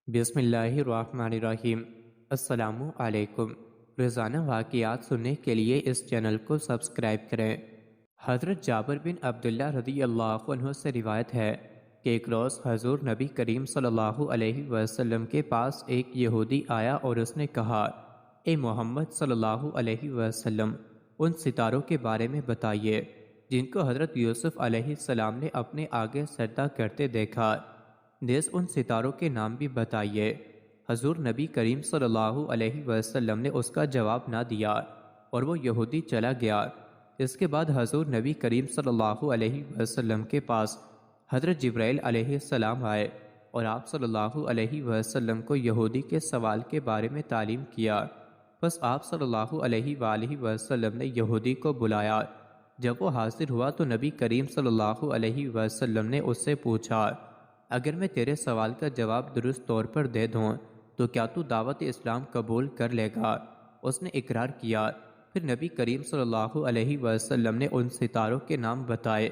بسم اللہ الرحمن الرحیم۔ السلام علیکم۔ روزانہ واقعات سننے کے لیے اس چینل کو سبسکرائب کریں۔ حضرت جابر بن عبداللہ رضی اللہ عنہ سے روایت ہے کہ ایک روز حضور نبی کریم صلی اللہ علیہ وسلم کے پاس ایک یہودی آیا اور اس نے کہا، اے محمد صلی اللہ علیہ وسلم، ان ستاروں کے بارے میں بتائیے جن کو حضرت یوسف علیہ السلام نے اپنے آگے سجدہ کرتے دیکھا، نیز ان ستاروں کے نام بھی بتائیے۔ حضور نبی کریم صلی اللہ علیہ وسلم نے اس کا جواب نہ دیا اور وہ یہودی چلا گیا۔ اس کے بعد حضور نبی کریم صلی اللہ علیہ وسلم کے پاس حضرت جبرائیل علیہ السلام آئے اور آپ صلی اللہ علیہ وسلم کو یہودی کے سوال کے بارے میں تعلیم کیا۔ بس آپ صلی اللہ علیہ وآلہ وسلم نے یہودی کو بلایا۔ جب وہ حاضر ہوا تو نبی کریم صلی اللہ علیہ وسلم نے اس سے پوچھا، اگر میں تیرے سوال کا جواب درست طور پر دے دوں تو کیا تو دعوت اسلام قبول کر لے گا؟ اس نے اقرار کیا۔ پھر نبی کریم صلی اللہ علیہ وسلم نے ان ستاروں کے نام بتائے: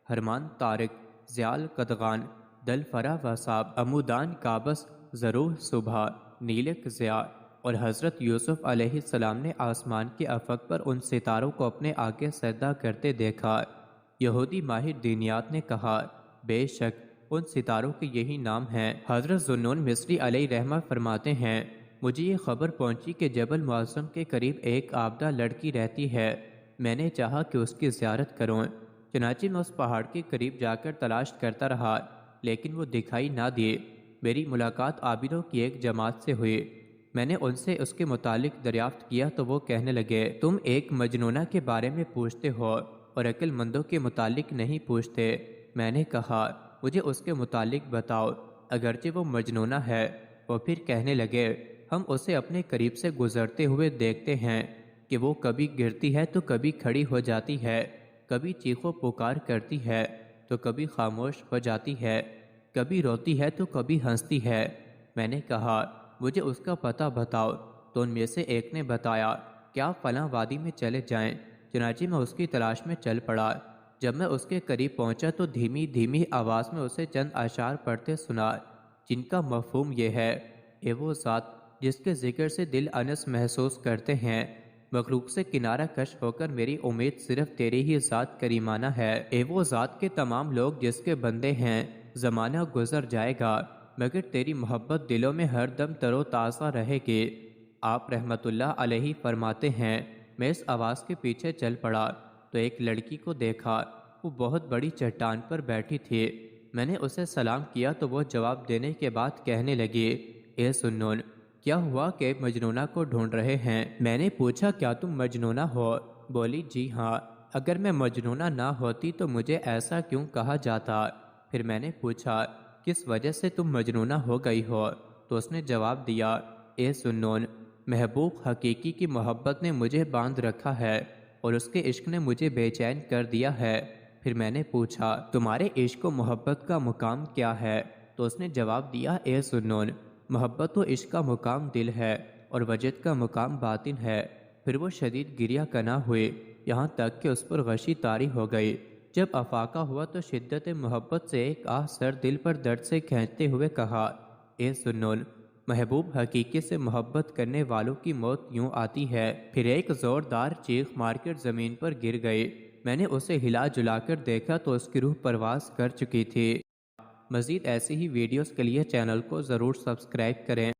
ہرمان، طارق، زیال، قدغان، دل فرا وصاب، عمودان، کابس، ضرور، صبح، نیلک، ضیاء۔ اور حضرت یوسف علیہ السلام نے آسمان کے افق پر ان ستاروں کو اپنے آگے سجدہ کرتے دیکھا۔ یہودی ماہر دینیات نے کہا، بے شک ان ستاروں کے یہی نام ہیں۔ حضرت ذوالنون مصری علیہ رحمہ فرماتے ہیں، مجھے یہ خبر پہنچی کہ جبل معظم کے قریب ایک عابدہ لڑکی رہتی ہے۔ میں نے چاہا کہ اس کی زیارت کروں، چنانچہ میں اس پہاڑ کے قریب جا کر تلاش کرتا رہا، لیکن وہ دکھائی نہ دی۔ میری ملاقات عابدوں کی ایک جماعت سے ہوئی۔ میں نے ان سے اس کے متعلق دریافت کیا تو وہ کہنے لگے، تم ایک مجنونہ کے بارے میں پوچھتے ہو اور عقل مندوں کے متعلق نہیں پوچھتے۔ میں نے کہا، مجھے اس کے متعلق بتاؤ، اگرچہ وہ مجنونہ ہے۔ وہ پھر کہنے لگے، ہم اسے اپنے قریب سے گزرتے ہوئے دیکھتے ہیں کہ وہ کبھی گرتی ہے تو کبھی کھڑی ہو جاتی ہے، کبھی چیخ و پکار کرتی ہے تو کبھی خاموش ہو جاتی ہے، کبھی روتی ہے تو کبھی ہنستی ہے۔ میں نے کہا، مجھے اس کا پتہ بتاؤ۔ تو ان میں سے ایک نے بتایا کہ آپ فلاں وادی میں چلے جائیں۔ چنانچہ میں اس کی تلاش میں چل پڑا۔ جب میں اس کے قریب پہنچا تو دھیمی دھیمی آواز میں اسے چند اشعار پڑھتے سنا، جن کا مفہوم یہ ہے، اے وہ ذات جس کے ذکر سے دل انس محسوس کرتے ہیں، مخلوق سے کنارہ کش ہو کر میری امید صرف تیری ہی ذات کریمانہ ہے۔ اے وہ ذات کے تمام لوگ جس کے بندے ہیں، زمانہ گزر جائے گا مگر تیری محبت دلوں میں ہر دم تر و تازہ رہے گی۔ آپ رحمت اللہ علیہ فرماتے ہیں، میں اس آواز کے پیچھے چل پڑا تو ایک لڑکی کو دیکھا، وہ بہت بڑی چٹان پر بیٹھی تھی۔ میں نے اسے سلام کیا تو وہ جواب دینے کے بعد کہنے لگی، اے سنون، کیا ہوا کہ مجنونہ کو ڈھونڈ رہے ہیں؟ میں نے پوچھا، کیا تم مجنونہ ہو؟ بولی، جی ہاں، اگر میں مجنونہ نہ ہوتی تو مجھے ایسا کیوں کہا جاتا؟ پھر میں نے پوچھا، کس وجہ سے تم مجنونہ ہو گئی ہو؟ تو اس نے جواب دیا، اے سنون، محبوب حقیقی کی محبت نے مجھے باندھ رکھا ہے اور اس کے عشق نے مجھے بے چین کر دیا ہے۔ پھر میں نے پوچھا، تمہارے عشق و محبت کا مقام کیا ہے؟ تو اس نے جواب دیا، اے سنون، محبت و عشق کا مقام دل ہے اور وجد کا مقام باطن ہے۔ پھر وہ شدید گریہ کنا ہوئی، یہاں تک کہ اس پر غشی طاری ہو گئی۔ جب افاقہ ہوا تو شدت محبت سے ایک آہ سر دل پر درد سے کھینچتے ہوئے کہا، اے سنون، محبوب حقیقی سے محبت کرنے والوں کی موت یوں آتی ہے۔ پھر ایک زوردار چیخ مار کر زمین پر گر گئی۔ میں نے اسے ہلا جلا کر دیکھا تو اس کی روح پرواز کر چکی تھی۔ مزید ایسی ہی ویڈیوز کے لیے چینل کو ضرور سبسکرائب کریں۔